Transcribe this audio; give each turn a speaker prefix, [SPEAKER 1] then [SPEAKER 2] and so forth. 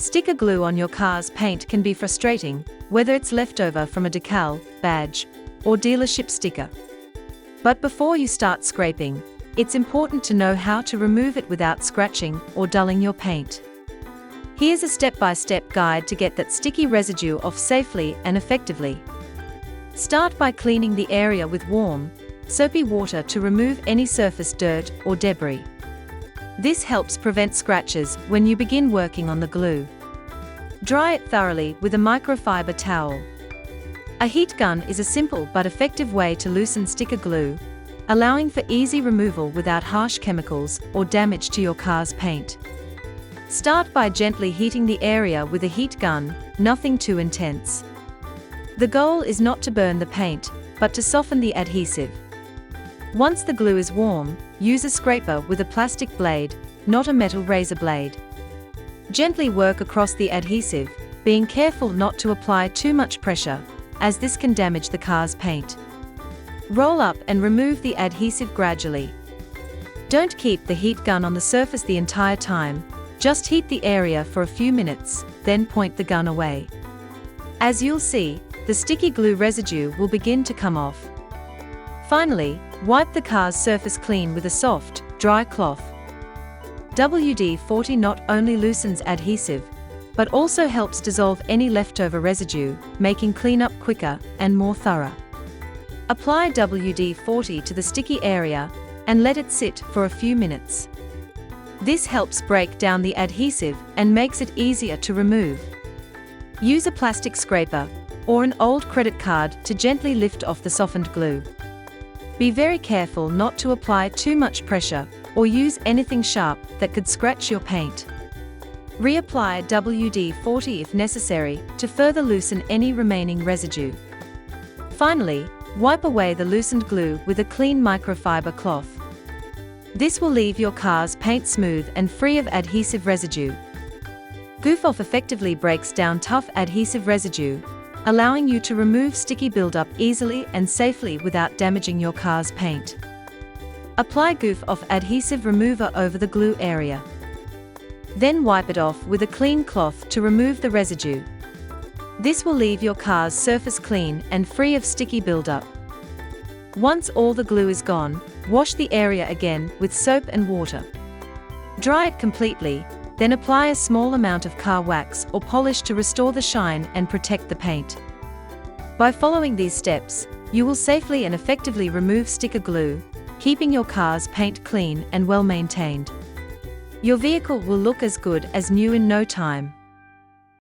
[SPEAKER 1] Sticker glue on your car's paint can be frustrating, whether it's leftover from a decal, badge, or dealership sticker. But before you start scraping, it's important to know how to remove it without scratching or dulling your paint. Here's a step-by-step guide to get that sticky residue off safely and effectively. Start by cleaning the area with warm, soapy water to remove any surface dirt or debris. This helps prevent scratches when you begin working on the glue. Dry it thoroughly with a microfiber towel. A heat gun is a simple but effective way to loosen sticker glue, allowing for easy removal without harsh chemicals or damage to your car's paint. Start by gently heating the area with a heat gun, nothing too intense. The goal is not to burn the paint, but to soften the adhesive. Once the glue is warm, use a scraper with a plastic blade, not a metal razor blade. Gently work across the adhesive, being careful not to apply too much pressure, as this can damage the car's paint. Roll up and remove the adhesive gradually. Don't keep the heat gun on the surface the entire time, just heat the area for a few minutes, then point the gun away. As you'll see, the sticky glue residue will begin to come off. Finally, wipe the car's surface clean with a soft, dry cloth. WD-40 not only loosens adhesive, but also helps dissolve any leftover residue, making cleanup quicker and more thorough. Apply WD-40 to the sticky area and let it sit for a few minutes. This helps break down the adhesive and makes it easier to remove. Use a plastic scraper or an old credit card to gently lift off the softened glue. Be very careful not to apply too much pressure or use anything sharp that could scratch your paint. Reapply WD-40 if necessary to further loosen any remaining residue. Finally, wipe away the loosened glue with a clean microfiber cloth. This will leave your car's paint smooth and free of adhesive residue. Goof Off effectively breaks down tough adhesive residue, allowing you to remove sticky buildup easily and safely without damaging your car's paint. Apply Goof Off adhesive remover over the glue area. Then wipe it off with a clean cloth to remove the residue. This will leave your car's surface clean and free of sticky buildup. Once all the glue is gone, wash the area again with soap and water. Dry it completely, then apply a small amount of car wax or polish to restore the shine and protect the paint. By following these steps, you will safely and effectively remove sticker glue, keeping your car's paint clean and well maintained. Your vehicle will look as good as new in no time.